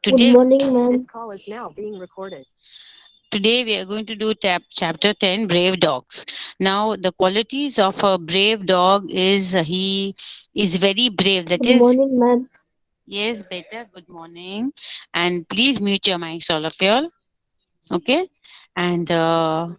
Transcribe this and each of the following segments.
Good Today, morning, ma'am. today we are going to do chapter 10, Brave Dogs. Now, the qualities of a brave dog is he is very brave. That Good is, morning, ma'am. yes, beta, good morning. And please mute your mics, all of y'all. Okay? And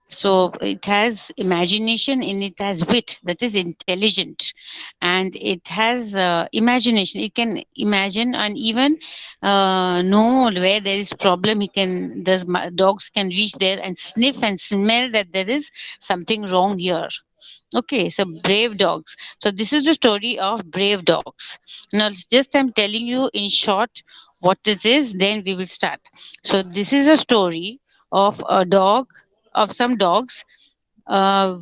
so it has imagination and it has wit, that is intelligent, and it has imagination. It can imagine and even know where there is problem. He can the dogs can reach there and sniff and smell that there is something wrong here. Okay, so brave dogs. So this is the story of brave dogs. Now, it's just I'm telling you in short what this is, then we will start. So this is a story of a dog, of some dogs,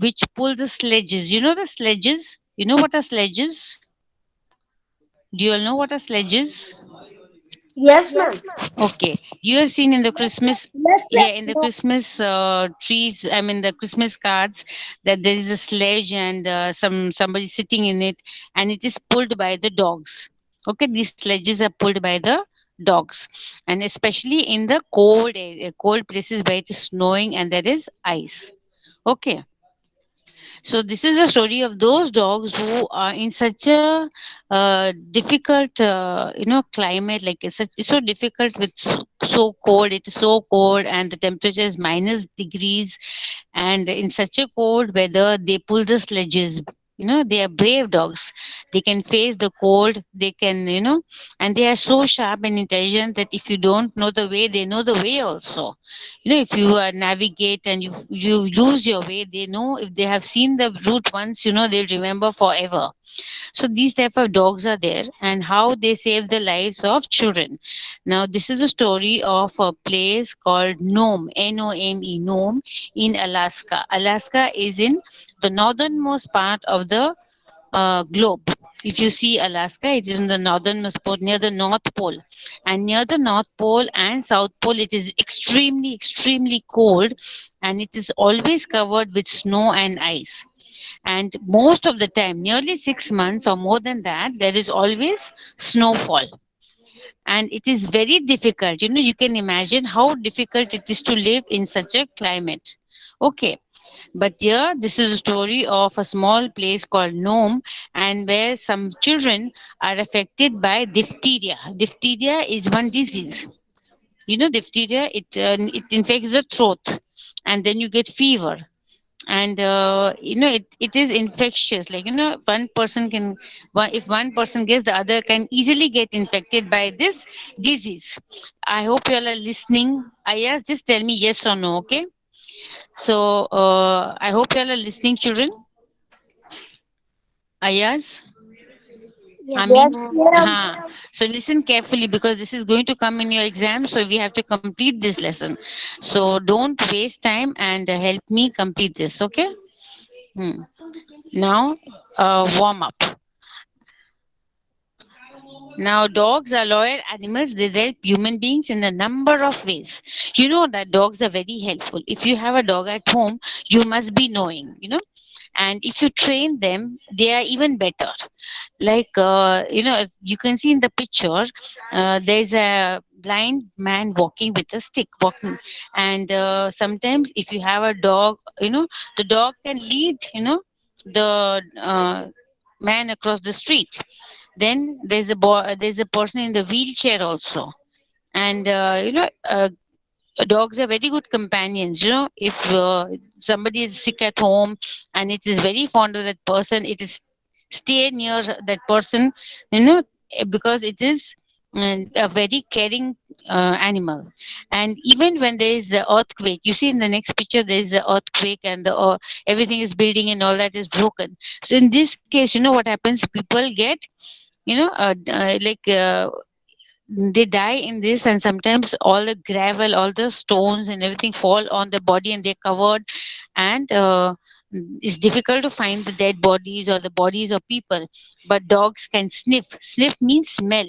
which pull the sledges. You know the sledges? You know what are sledges? Do you all know what are sledges? Yes, ma'am. Okay, you have seen in the Christmas, Yes, yeah, ma'am. in the No. Christmas trees. I mean, the Christmas cards that there is a sledge and somebody sitting in it, and it is pulled by the dogs. Okay, these sledges are pulled by the dogs, and especially in the cold area, cold places where it is snowing and there is ice. Okay, so this is a story of those dogs who are in such a difficult, climate. Like it's so difficult with so cold. It is so cold, and the temperature is minus degrees. And in such a cold weather, they pull the sledges. They are brave dogs. They can face the cold. They can, and they are so sharp and intelligent that if you don't know the way, they know the way also. If you navigate and you lose your way, they know. If they have seen the route once, they'll remember forever. So these type of dogs are there, and how they save the lives of children. Now this is a story of a place called Nome, Nome, Nome, in Alaska. Alaska is in the northernmost part of the globe. If you see Alaska, it is in the northernmost pole, near the North Pole. And near the North Pole and South Pole, it is extremely, extremely cold, and it is always covered with snow and ice. And most of the time, nearly 6 months or more than that, there is always snowfall. And it is very difficult. You can imagine how difficult it is to live in such a climate. Okay, but here, this is a story of a small place called Nome, and where some children are affected by diphtheria. Diphtheria is one disease. Diphtheria, it infects the throat, and then you get fever. And it is infectious. Like, one person can, if one person gets, the other can easily get infected by this disease. I hope you all are listening. I ask, just tell me yes or no, okay? So I hope you all are listening, children. Ayaz, Yes, Amin. ma'am. So listen carefully because this is going to come in your exam. So we have to complete this lesson. So don't waste time and help me complete this. Okay. Hmm. Now, warm up. Now, dogs are loyal animals. They help human beings in a number of ways. You know that dogs are very helpful. If you have a dog at home, you must be knowing. And if you train them, they are even better. Like, you can see in the picture, there's a blind man walking with a stick, walking. And sometimes, if you have a dog, the dog can lead, the man across the street. Then there's a person in the wheelchair also. And dogs are very good companions. If somebody is sick at home and it is very fond of that person, it is stay near that person, because it is a very caring animal. And even when there is an earthquake, you see in the next picture there is an earthquake, and everything is building and all that is broken. So in this case, what happens, people get, like, they die in this, and sometimes all the gravel, all the stones and everything fall on the body, and they're covered. And it's difficult to find the dead bodies or the bodies of people. But dogs can sniff. Sniff means smell.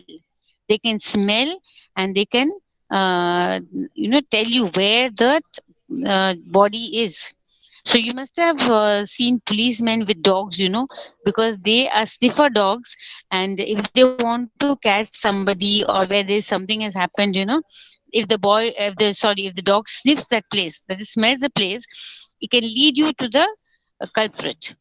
They can smell, and they can tell you where that body is. So you must have seen policemen with dogs, because they are sniffer dogs, and if they want to catch somebody or where there's something has happened, if the dog sniffs that place, that is smells the place, it can lead you to the culprit.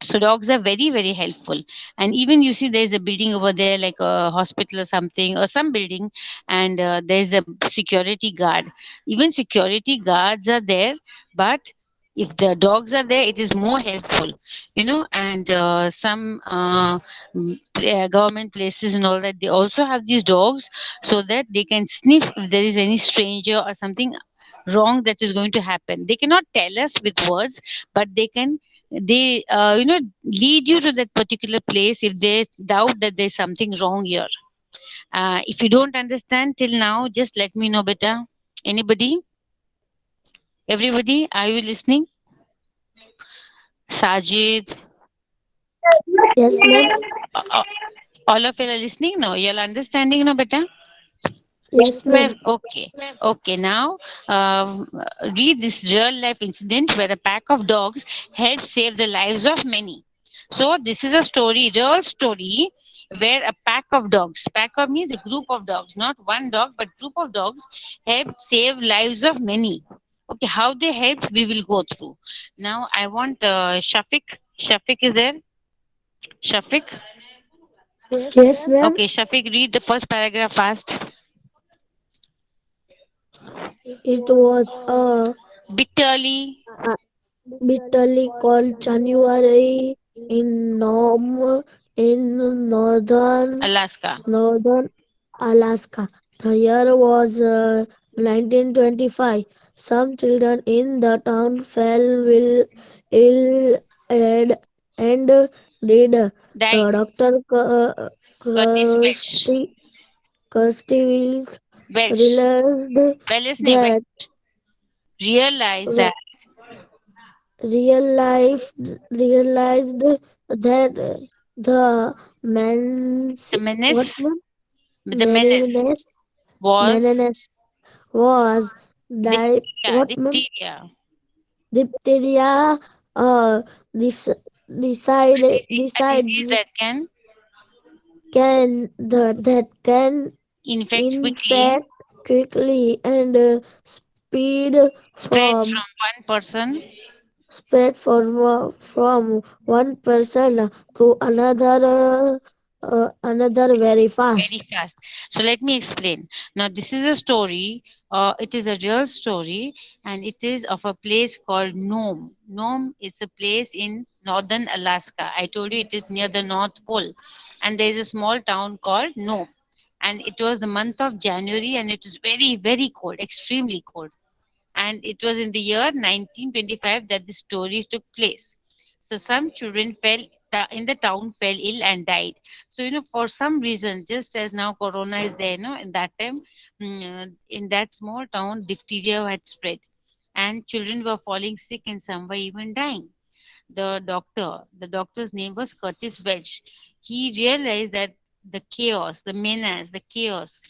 So dogs are very very helpful. And even you see there's a building over there like a hospital or something or some building, and there's a security guard. Even security guards are there, but if the dogs are there it is more helpful. And some government places and all that, they also have these dogs so that they can sniff if there is any stranger or something wrong that is going to happen. They cannot tell us with words, but they lead you to that particular place if they doubt that there's something wrong here. If you don't understand till now, just let me know, beta. Anybody? Everybody, are you listening? Sajid, Yes, ma'am. uh, uh, all of you are listening? No, you're understanding, no, beta? Yes, ma'am. Okay, okay. Now, read this real life incident where a pack of dogs helped save the lives of many. So, this is a story, real story, where a pack of means a group of dogs, not one dog, but group of dogs helped save lives of many. Okay, how they helped, we will go through. Now, I want Shafiq. Shafiq is there? Shafiq? Yes, ma'am. Okay, Shafiq, read the first paragraph fast. It was Bitterly, a bitterly cold January in Alaska. northern Alaska. The year was 1925. Some children in the town ill and, and did. Died. The doctor Curtis Welch. Kirsty Wills Welch. realized Wells ne that Welch. Realize that real life realized that the man's the what menace, man the menace was menace was what man diphtheria. diphtheria this A disease decides that can that can infect quickly, infect quickly and speed spread from from one person from one person to another very very fast. fast. So let me explain. Now this is a story. It is a real story, and it is of a place called Nome. Nome is a place in northern Alaska. I told you it is near the North Pole, and there is a small town called Nome. And it was the month of January, and it is very very cold, extremely cold. And it was in the year 1925 that the stories took place. So some children in the town fell ill and died. So for some reason, just as now corona is there, in that time, in that small town, diphtheria had spread, and children were falling sick, and some were even dying. The doctor's name was Curtis Welch. He realized that the chaos, the menace, the chaos,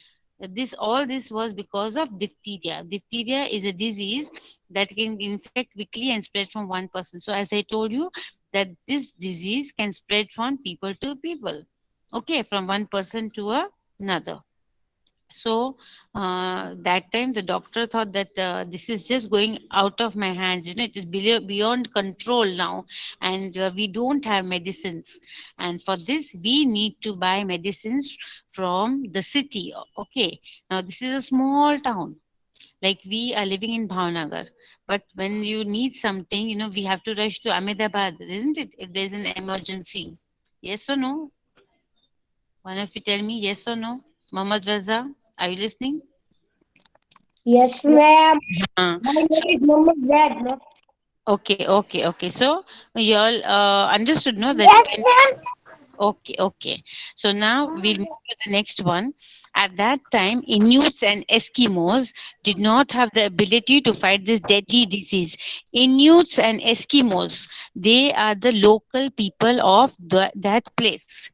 all this was because of diphtheria. Diphtheria is a disease that can infect quickly and spread from one person. So as I told you, that this disease can spread from people to people. Okay, from one person to another. So that time the doctor thought that this is just going out of my hands. It is beyond control now, and we don't have medicines. And for this, we need to buy medicines from the city. Okay, now this is a small town. Like we are living in Bhavnagar, but when you need something, we have to rush to Ahmedabad, isn't it? If there's an emergency, yes or no? One of you tell me yes or no. Mohammed Raza, are you listening? Yes, ma'am. Uh, My name so is Mohammed Zed, ma'am. okay. So you all understood, no? That Yes, ma'am. okay. So now we'll move to the next one. At that time, Inuits and Eskimos did not have the ability to fight this deadly disease. Inuits and Eskimos, they are the local people of that place.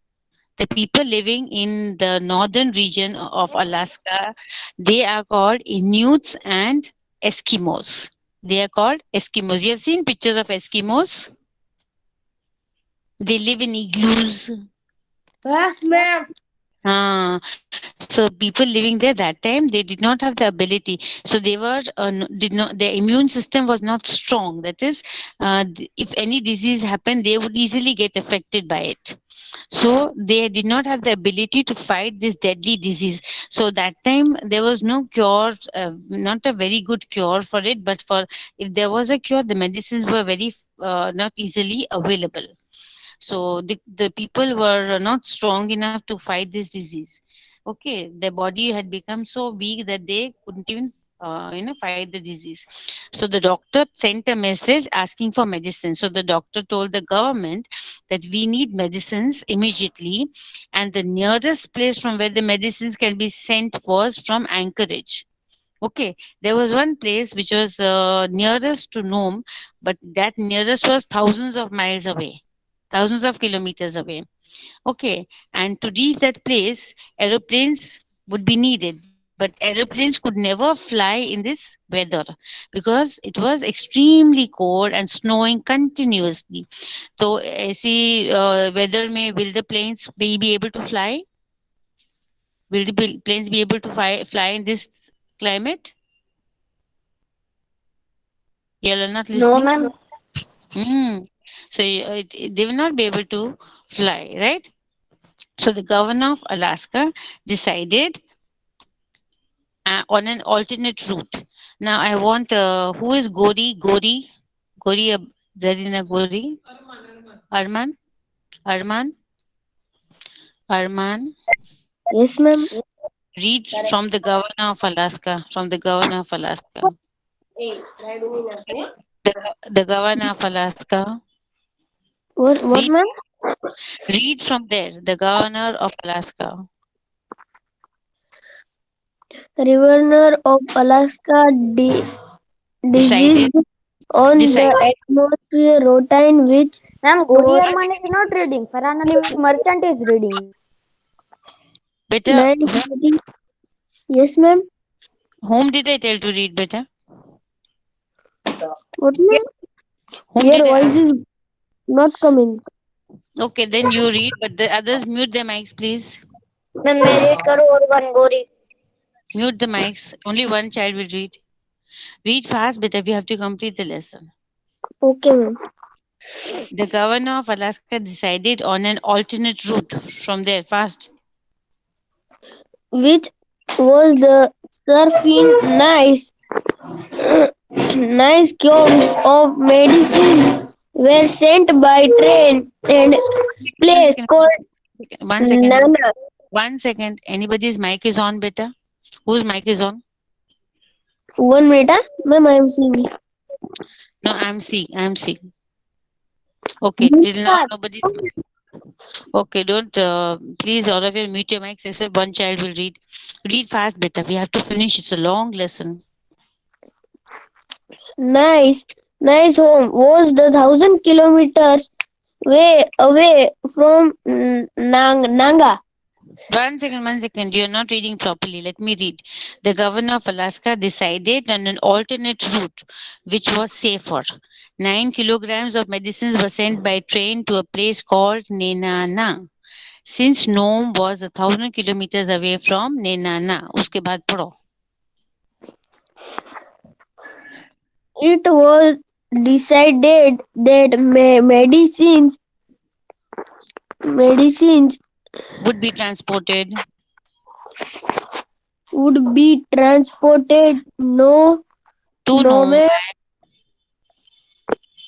The people living in the northern region of Alaska, they are called Inuits and Eskimos. They are called Eskimos. You have seen pictures of Eskimos? They live in igloos. Yes, ma'am. Ah, so people living there that time, they did not have the ability. So they were did not, their immune system was not strong. That is, if any disease happened, they would easily get affected by it. So they did not have the ability to fight this deadly disease. So that time there was no cure, not a very good cure for it. But for if there was a cure, the medicines were very not easily available. So the people were not strong enough to fight this disease. Okay, their body had become so weak that they couldn't even fight the disease. So the doctor sent a message asking for medicine. So the doctor told the government that we need medicines immediately, and the nearest place from where the medicines can be sent was from Anchorage. Okay, there was one place which was nearest to Nome, but that nearest was thousands of miles away, thousands of kilometers away. Okay, and to reach that place, aeroplanes would be needed, but aeroplanes could never fly in this weather because it was extremely cold and snowing continuously. So, see, whether will the planes be able to fly? Will the planes be able to fly in this climate? You are not No, listening. ma'am. Mm. So they will not be able to fly, right? So the governor of Alaska decided on an alternate route. Now I want who is Gori Zarina Gori, Arman, Arman, Arman. Yes, ma'am. Read from the governor of Alaska. From the governor of Alaska. The governor of Alaska. What, Read ma'am? read from there. The governor of Alaska Governor of Alaska diseased decided on the decided. atmosphere routine which Ma'am, Gori was Arman is not reading. Farhan Ali Merchant is reading. Better 9:30. Yes, ma'am. whom did I tell to read better? What, ma'am? Whom Your did I voice ask? is not coming. Okay, then you read, but the others mute their mics, please. मैं read करूँ और one गोरी. Mute the mics. Only one child will read. Read fast, better. We have to complete the lesson. Okay, ma'am. The governor of Alaska decided on an alternate route from there. Fast. Which was the surfing nice cubes of medicines were sent by train and One place second. called One second. Nana. 1 second. Anybody's mic is on, better. Whose mic is on? 1 minute, huh? Ma'am, I am seeing. No, I'm seeing. I'm seeing. Okay, till now nobody. Okay, don't. Please, all of you mute your mics except one child will read. Read fast, better. We have to finish. It's a long lesson. Nice, nice home was the 1,000 kilometers way away from Nanga. 1 second, 1 second. You're not reading properly. Let me read. The governor of Alaska decided on an alternate route, which was safer. 9 kilograms of medicines were sent by train to a place called Nenana. Since Nome was 1,000 kilometers away from Nenana. उसके बाद पढ़ो. It was decided that medicines Would be transported would be transported to no Nome ma'am,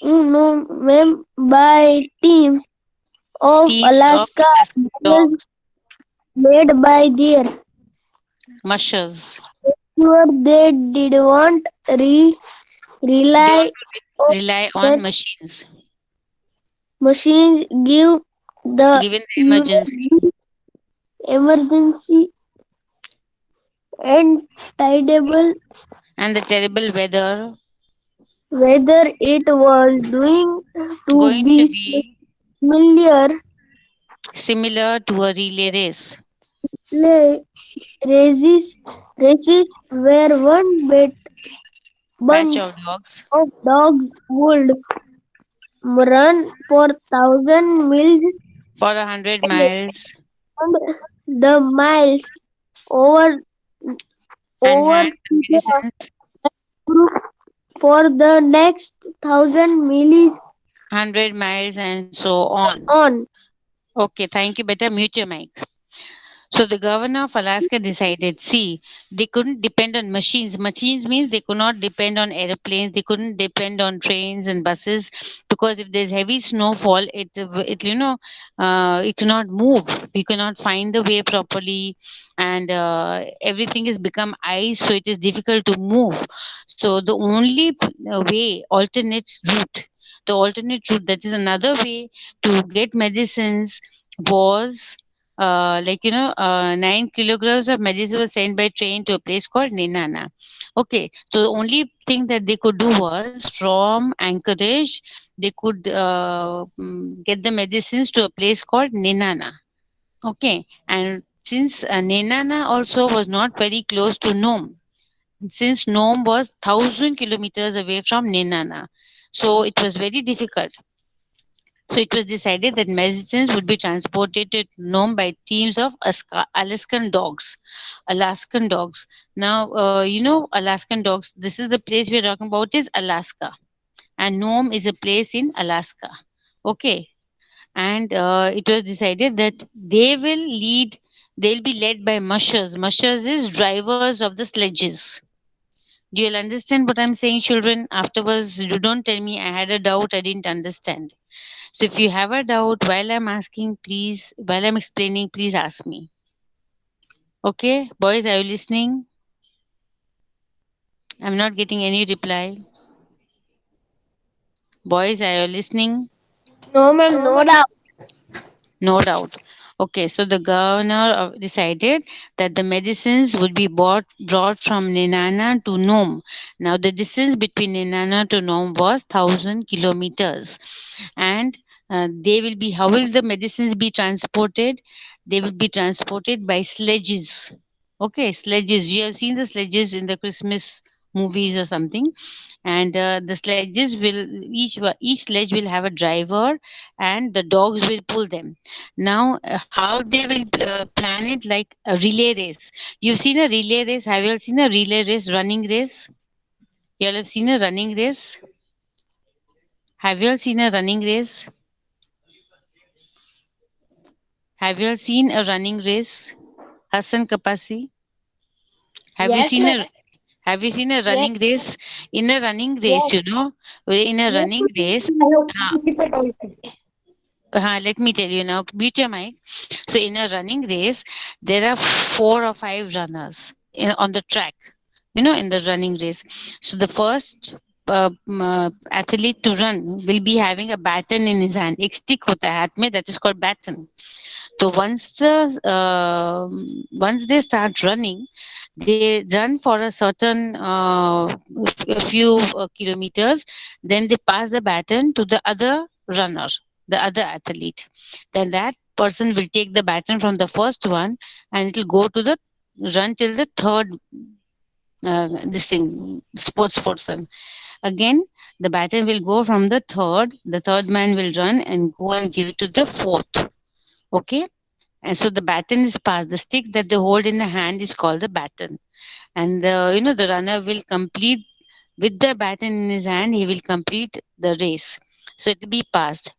by no ma'am by teams of teams of Alaska Alaska models dogs, made by their mushers. sure they did not rely Don't on rely on that machines machines give the given the emergency. human emergency and tidable And the terrible weather whether it was doing to going to be be familiar similar to a relay race. races races where one bet batch bunch of dogs of dogs would run for 1,000 miles for 100 miles and the miles over and over hand the to the medicines group for the next 1,000 miles 100 miles and so on. on. Okay, thank you. Better mute your mic. So the governor of Alaska decided, see, they couldn't depend on machines. Machines means they could not depend on airplanes, they couldn't depend on trains and buses, because if there's heavy snowfall, it cannot move. We cannot find the way properly, and everything has become ice, so it is difficult to move. So the only way, alternate route, that is another way to get medicines was 9 kilograms of medicine was sent by train to a place called Nenana. Okay, so the only thing that they could do was from Anchorage, they could get the medicines to a place called Nenana. Okay, and since Nenana also was not very close to Nome, since Nome was 1,000 kilometers away from Nenana, so it was very difficult. So it was decided that medicines would be transported to Nome by teams of Alaskan dogs. Alaskan dogs. Now, Alaskan dogs. This is the place we're talking about is Alaska, and Nome is a place in Alaska. Okay, and it was decided that they will lead. They'll be led by mushers. Mushers is drivers of the sledges. Do you understand what I'm saying, children? Afterwards, you don't tell me I had a doubt, I didn't understand. So if you have a doubt while I'm explaining, please ask me. Okay, boys, are you listening? I'm not getting any reply. Boys, are you listening? No, ma'am, no doubt. No doubt. Okay, so the governor decided that the medicines would be brought from Nenana to Nome. Now, the distance between Nenana to Nome was 1,000 kilometers, and how will the medicines be transported? They will be transported by sledges. Okay, sledges. You have seen the sledges in the Christmas movies or something, and the sledges will each sledge will have a driver, and the dogs will pull them. Now, how they will plan it, like a relay race. You've seen a relay race. Have you all seen a relay race, running race? You all have seen a running race? Have you all seen a running race? Have you all seen a running race? Hassan Kapasi, have you Yes, seen ma'am. a have you seen a Yes, running race? In a running yes, race, in a yes. running race, uh, let me tell you now, mute your mic. So, in a running race, there are 4 or 5 runners on the track, in the running race. So, the first athlete to run will be having a baton in his hand. एक stick होता है हाथ में, that is called baton. So once they start running, they run for a certain a few kilometers. Then they pass the baton to the other runner, the other athlete. Then that person will take the baton from the first one, and it will go to the run till the third this thing sports person. Again, the baton will go from the third. The third man will run and go and give it to the fourth. Okay, and so the baton is passed. The stick that they hold in the hand is called the baton. And the runner will complete with the baton in his hand, he will complete the race. So it will be passed.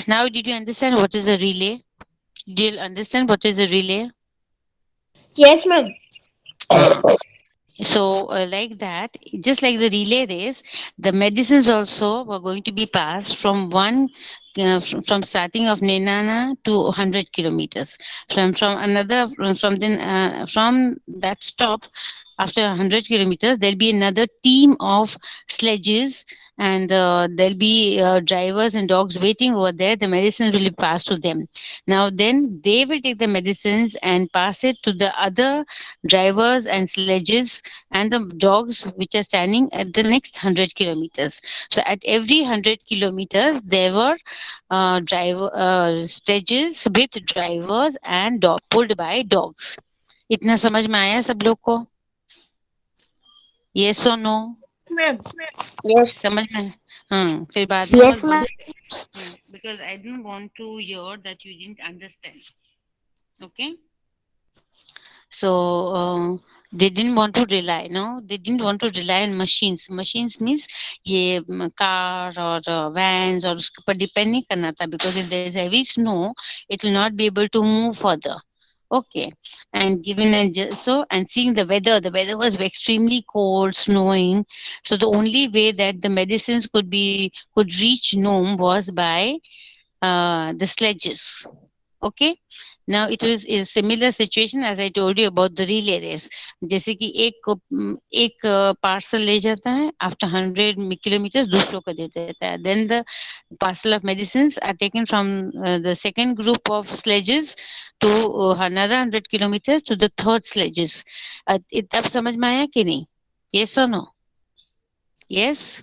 Now, did you understand what is a relay? Do you understand what is a relay? Yes, ma'am. Huh. So, like that, just like the relay race, the medicines also were going to be passed from starting of Nenana to 100 kilometers. From that stop, after 100 kilometers, there'll be another team of sledges, and there'll be drivers and dogs waiting over there. The medicines will be passed to them. Now, then they will take the medicines and pass it to the other drivers and sledges and the dogs which are standing at the next 100 kilometers. So at every 100 kilometers, there were stages with drivers and pulled by dogs. इतना समझ में आया सब लोग को? Yes or no? Yes. समझ में? हाँ, फिर बाद में Yes, मत ma'am. बोलो, because I didn't want to hear that you didn't understand. Okay? So they didn't want to rely, no, they didn't want to rely on machines. Machines means ये car or vans और उसके ऊपर depend नहीं करना था, because if there is heavy snow, it will not be able to move further. Okay, and given so and seeing the weather was extremely cold, snowing. So the only way that the medicines could reach Nome was by the sledges. Okay, now it was a similar situation as I told you about the relay race. जैसे कि एक parcel ले जाता है, after 100 kilometers दूसरों को दे देता है. Then the parcel of medicines are taken from the second group of sledges to another 100 kilometers to the third sledges. अब समझ में आया कि नहीं? Yes or no? Yes?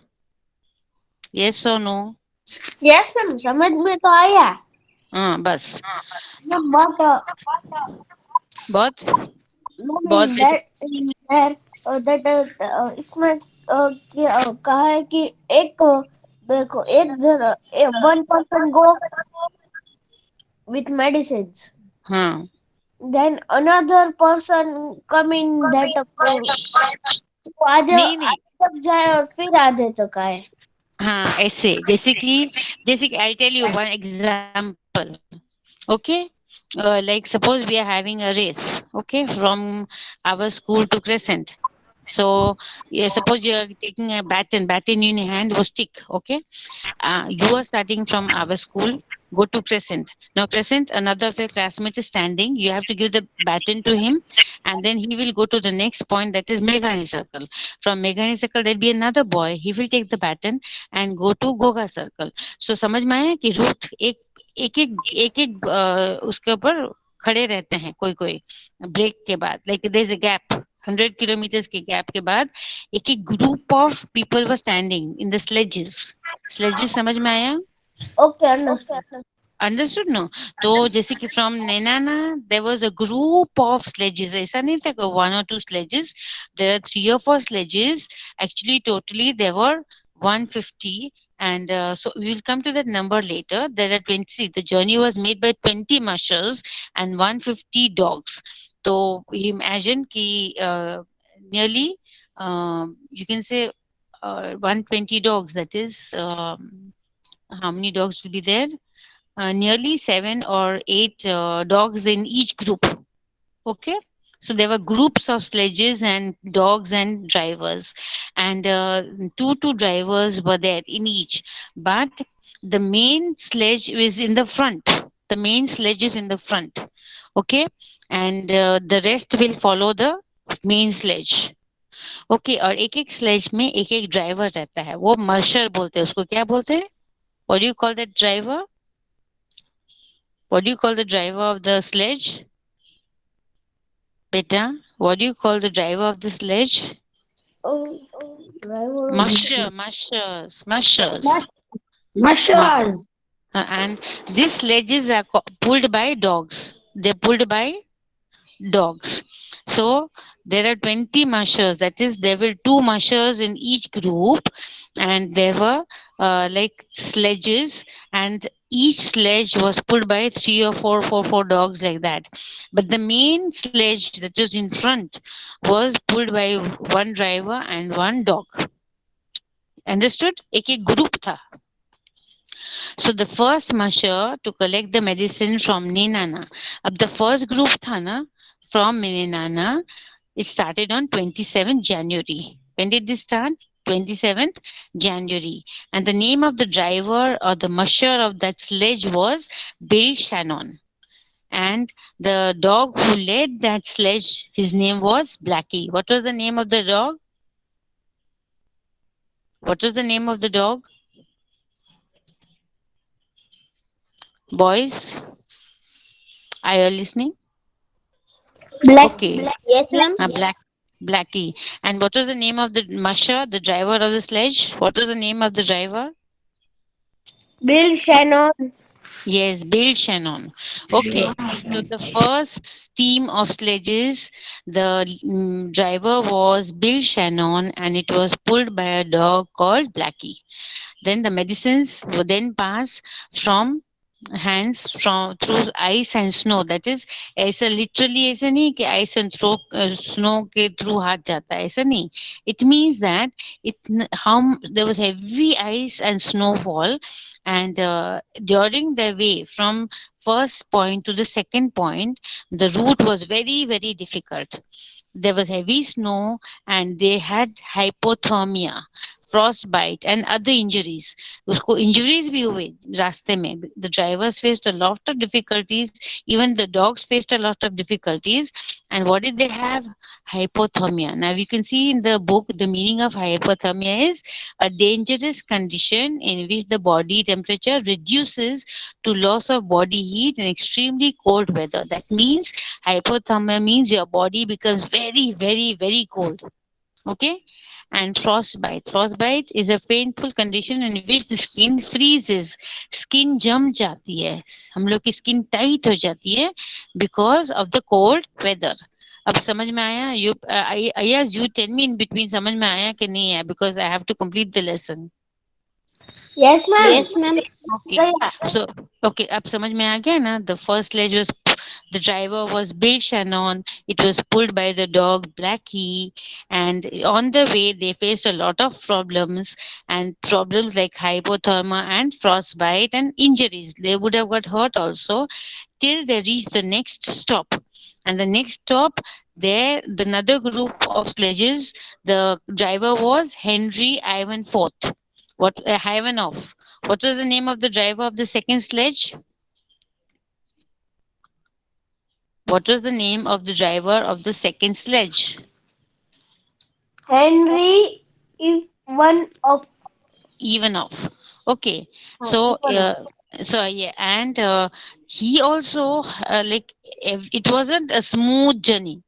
Yes or no? Yes, ma'am. समझ में तो आया. हाँ बस But बहुत no बहुत mean that इसमें कहा है कि एक देखो एक जन one person go with medicines. हाँ Then another person come in that आधे नहीं नहीं तक जाए और फिर आधे तक आए. हाँ ऐसे जैसे कि I'll tell you one example. Okay, like suppose we are having a race, okay, from our school to Crescent. So yeah, suppose you are taking a baton in your hand or stick. Okay, you are starting from our school, go to Crescent. Now Crescent, another of your classmates is standing, you have to give the baton to him, and then he will go to the next point, that is Meghani Circle. From Meghani Circle there'll be another boy, he will take the baton and go to Goga Circle. So समझ में आया कि root एक उसके ऊपर खड़े रहते हैं कोई कोई ब्रेक के बाद, like there is a gap 100 kilometres के गैप के बाद एक group of people were standing in the sledges समझ में आया? Okay, understood. Understood no? तो जैसे कि from Nenana there was a group of sledges, ऐसा नहीं था कि वन और two sledges, there are 3 or 4 sledges. Actually totally there were 150, and so we will come to that number later. There are 20, the journey was made by 20 mushers and 150 dogs. So you imagine ki nearly you can say 120 dogs, that is how many dogs will be there? Nearly 7 or 8 dogs in each group. Okay, so there were groups of sledges and dogs and drivers, and two drivers were there in each. But the main sledge is in the front. The main sledge is in the front. Okay, and the rest will follow the main sledge. Okay और एक एक sledge में एक एक driver रहता है, वो मर्शर बोलते हैं उसको. क्या बोलते हैं? What do you call that driver? What do you call the driver of the sledge? Beta, what do you call the driver of the sledge? Oh, driver. Mushers. Mushers. And these sledges are pulled by dogs. They're pulled by dogs. So there are 20 mushers, that is, there were 2 mushers in each group, and there were like sledges, and each sledge was pulled by 3 or 4 dogs, like that. But the main sledge that was in front was pulled by one driver and one dog. Understood? एक group था. So the first musher to collect the medicine from Nenana. Ab the first group tha na, from Nenana, it started on 27th January. When did this start? 27th January. And the name of the driver or the musher of that sledge was Bill Shannon. And the dog who led that sledge, his name was Blackie. What was the name of the dog? What was the name of the dog? Boys, are you listening? Black. Okay. Yes, ma'am. Blackie. And what was the name of the musher, the driver of the sledge? What was the name of the driver? Bill Shannon. Yes, Bill Shannon. Okay, so the first team of sledges, the driver was Bill Shannon, and it was pulled by a dog called Blackie. Then the medicines would then pass from hands from through ice and snow. That is, ऐसा literally ऐसा नहीं कि ice and through snow के through हाथ जाता है, ऐसा नहीं. It means that how there was heavy ice and snowfall, and during the way from first point to the second point, the route was very very difficult. There was heavy snow, and they had hypothermia, frostbite and other injuries. उसको injuries भी हुए रास्ते में. The drivers faced a lot of difficulties. Even the dogs faced a lot of difficulties. And what did they have? Hypothermia. Now you can see in the book the meaning of hypothermia is a dangerous condition in which the body temperature reduces to loss of body heat in extremely cold weather. That means hypothermia means your body becomes very, very, very cold. Okay. And frostbite. Frostbite is a painful condition in which the skin freezes. Skin जम जाती है. हम लोग की skin tight हो जाती है because of the cold weather. अब समझ में आया? Yes, you tell me in between समझ में आया कि नहीं आया, because I have to complete the lesson. Yes, ma'am. Yes, ma'am. Okay. So, okay, अब समझ में आ गया ना? The first sledge was, the driver was Bill Shannon. It was pulled by the dog Blackie, and on the way they faced a lot of problems, and problems like hypothermia and frostbite and injuries. They would have got hurt also till they reached the next stop. And the next stop, there the another group of sledges. The driver was Henry Ivan Fourth. What Ivanov? What was the name of the driver of the second sledge? What was the name of the driver of the second sledge? Henry is one of Ivanov. Okay, so yeah, and he also it wasn't a smooth journey.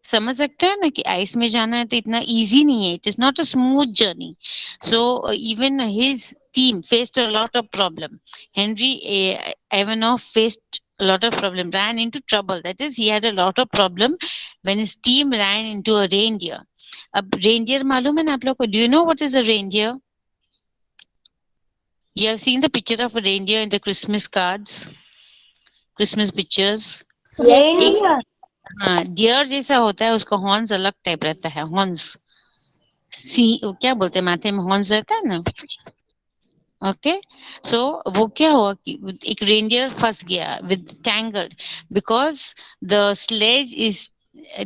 समझ सकते हो ना कि ice में जाना है तो इतना इजी नहीं है. It is not a smooth journey. So even his team faced a lot of problem. Henry Ivanov faced a lot of problem, ran into trouble. That is, he had a lot of problem when his team ran into a reindeer. अब reindeer मालूम है ना आप लोग को? Do you know what is a reindeer? You have seen the picture of a reindeer in the Christmas cards, Christmas pictures. reindeer. हाँ, dear जैसा होता है, उसका हॉर्न्स अलग टाइप रहता है. हॉर्न्स सी क्या बोलते हैं, माथे में हॉर्न्स रहता है ना. ओके, सो वो क्या हुआ कि एक रेंडियर फंस गया with tangled because the sledge is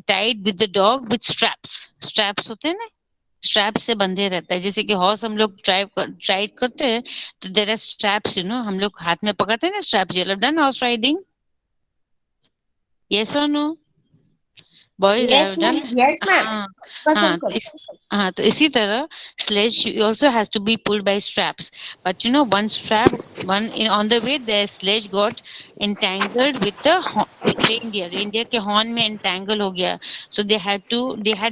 tied with the dog with straps. Straps होते हैं ना, स्ट्रैप से बंधे रहता है. जैसे कि हॉर्स हम लोग ड्राइव करते हैं तो देयर आर स्ट्रैप्स, हम लोग हाथ में पकड़ते हैं ना straps. You have done horse riding? Yes और no? Boys have Yes, done? ma'am. Yes, ma'am. हाँ. Person हाँ तो हाँ तो इसी तरह sledge also has to be pulled by straps. But one strap, on the way the sledge got entangled with the with reindeer. Reindeer के horn में entangle हो गया. So they had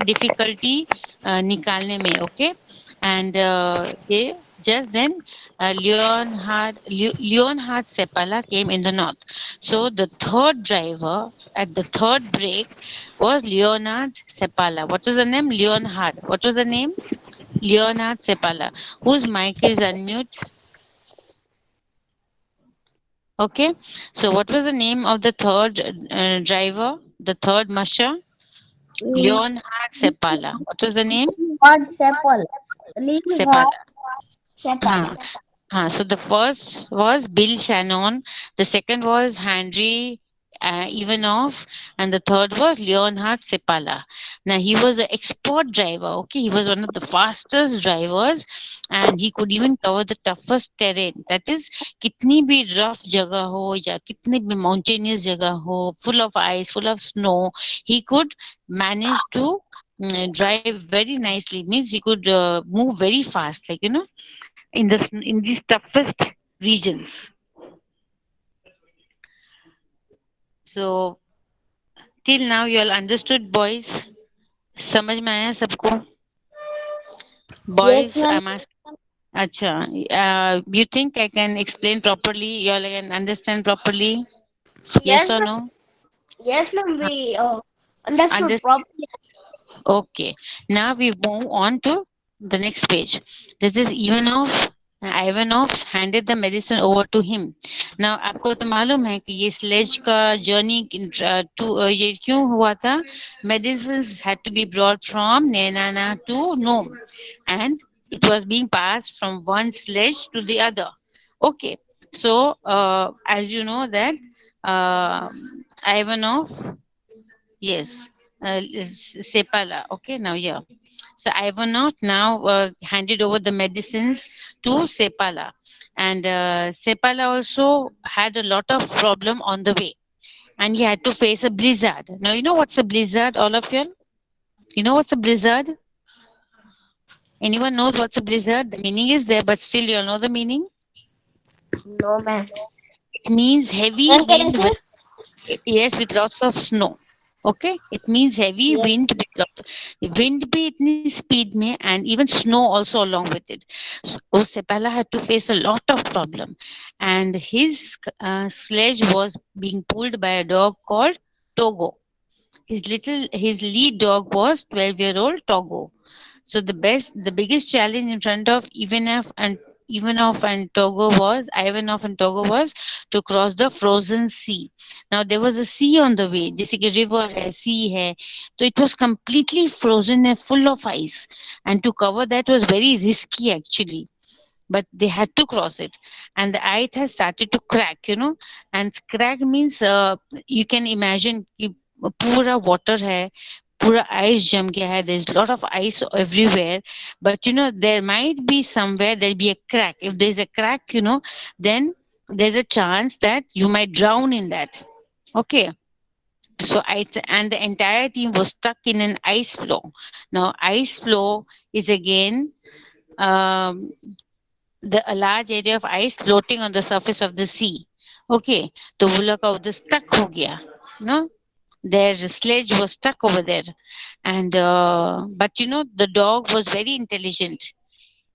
difficulty निकालने में. Okay, and they just then Leonhard Seppala came in the north. So the third driver at the third break was Leonard Seppala. What was the name? Leonhard. What was the name? Leonard Seppala. Whose mic is unmute? Okay. So what was the name of the third driver? The third musher? Leonhard Seppala. What was the name? Leonhard Seppala. Leonhard Seppala. Seppala. So the first was Bill Shannon, the second was Henry Ivanov, and the third was Leonhard Seppala. Now he was an expert driver. Okay, he was one of the fastest drivers, and he could even cover the toughest terrain. That is, कितनी भी rough जगह हो या कितनी भी mountainous जगह हो, full of ice, full of snow, he could manage to drive very nicely. Means he could move very fast, in these toughest regions. So till now you all understood, boys? समझ में आया सबको? Boys, ma'am. I'm asking. Acha. You think I can explain properly? You all can understand properly? Yes Yes, or ma'am. no? Yes, ma'am. Uh, We understood Understand. properly. Okay. Now we move on to the next page. This is Ivanov. Ivanov handed the medicine over to him. Now आपको तो मालूम है कि ये sledge का journey to ये क्यों हुआ था? Medicines had to be brought from Nenana to Nome, and it was being passed from one sledge to the other. Okay. So as you know that uh, Ivanov, yes, Sepala. Okay, now yeah. So Ivanov now handed over the medicines to Sepala, and Sepala also had a lot of problem on the way, and he had to face a blizzard. Now you know what's a blizzard, all of you? You know what's a blizzard? Anyone knows what's a blizzard? The meaning is there, but still you all know the meaning. No, ma'am. It means heavy When can I wind say? with, yes, with lots of snow. Okay, it means heavy Yes. wind with wind भी इतनी speed में and even snow also along with it. So उससे पहला had to face a lot of problem, and his sledge was being pulled by a dog called Togo. His lead dog was 12-year-old Togo. So the biggest challenge in front of Ivanov and Togo was to cross the frozen sea. Now there was a sea on the way, जैसे कि river है, sea है, so it was completely frozen and full of ice, and to cover that was very risky actually. But they had to cross it, and the ice has started to crack, and crack means you can imagine कि पूरा water है, पूरा ice जम गया है, there's a lot of ice everywhere, but there might be somewhere there'll be a crack. If there's a crack, then there's a chance that you might drown in that. Okay. So and the entire team was stuck in an ice floe. Now ice floe is again um, a large area of ice floating on the surface of the sea. Okay, तो वो लोग का उधर stuck हो गया, no? Their sledge was stuck over there, and but the dog was very intelligent.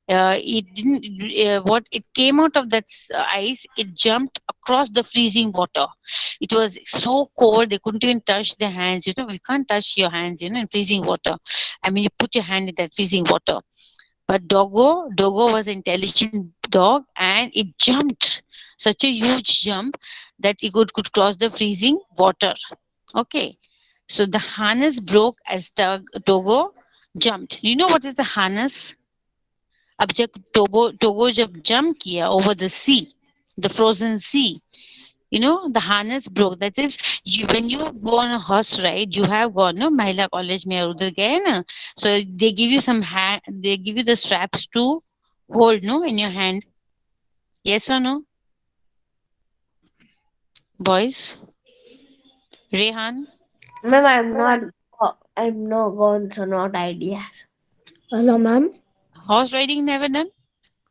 It didn't. What it came out of that ice, it jumped across the freezing water. It was so cold they couldn't even touch their hands. You can't touch your hands, in freezing water. I mean, you put your hand in that freezing water. But Dogo was an intelligent dog, and it jumped such a huge jump that it could cross the freezing water. Okay. So the harness broke as Togo jumped. You know what is the harness? अब जब Togo जब jump किया over the sea, the frozen sea, the harness broke. That is, when you go on a horse ride, you have gone, no, Mahila college में और उधर गए ना, so they give you they give you the straps to hold, no, in your hand. Yes or no, boys? Rehan, Ma'am, I'm not. I'm not going to not ideas. Hello, ma'am. horse riding never done?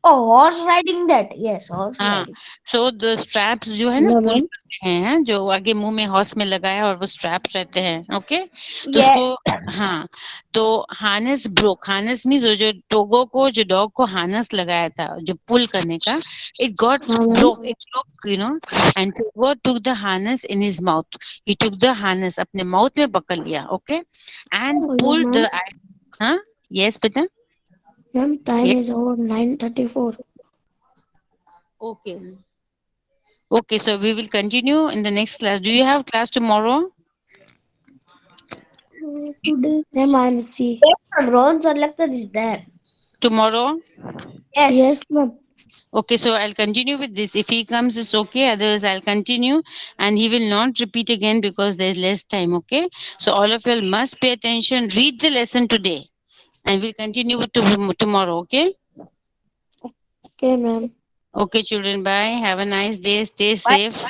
Oh, horse riding that. Yes, horse हाँ, riding. so the straps जो है ना Hello, pull ma'am. करते हैं, जो आगे मुंह में हॉर्स में लगाया और वो स्ट्रैप्स रहते हैं, ओके? तो Yeah. उसको, हाँ, तो हार्नेस ब्रोक. हार्नेस मीन्स जो टोगो को, जो डॉग को हार्नेस लगाया था जो पुल करने का, it got Ma'am. Broke, it broke, and Togo took the harness in his mouth. He took the harness अपने माउथ में पकड़ लिया, okay, and Hello, pull ma'am. The, हाँ, यस बेटा, Ma'am, time is over 9:34. Okay. Okay, so we will continue in the next class. Do you have class tomorrow? Today. Ma'am, I'm C. Yes, ma'am. Ron Selector is there. Tomorrow? Yes. Yes, ma'am. Okay, so I'll continue with this. If he comes, it's okay. Otherwise, I'll continue, and he will not repeat again because there's less time. Okay, so all of you must pay attention. Read the lesson today, and we'll continue with tomorrow. Okay? Okay, ma'am. Okay, children. Bye. Have a nice day. Stay Bye. safe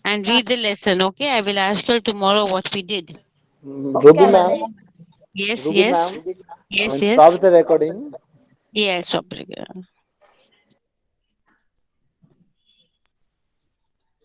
and read the lesson. Okay, I will ask you tomorrow what we did. Okay, Ruby ma'am. ma'am, Yes, Ruby yes, ma'am, yes, yes. stop the recording. Yes, stop.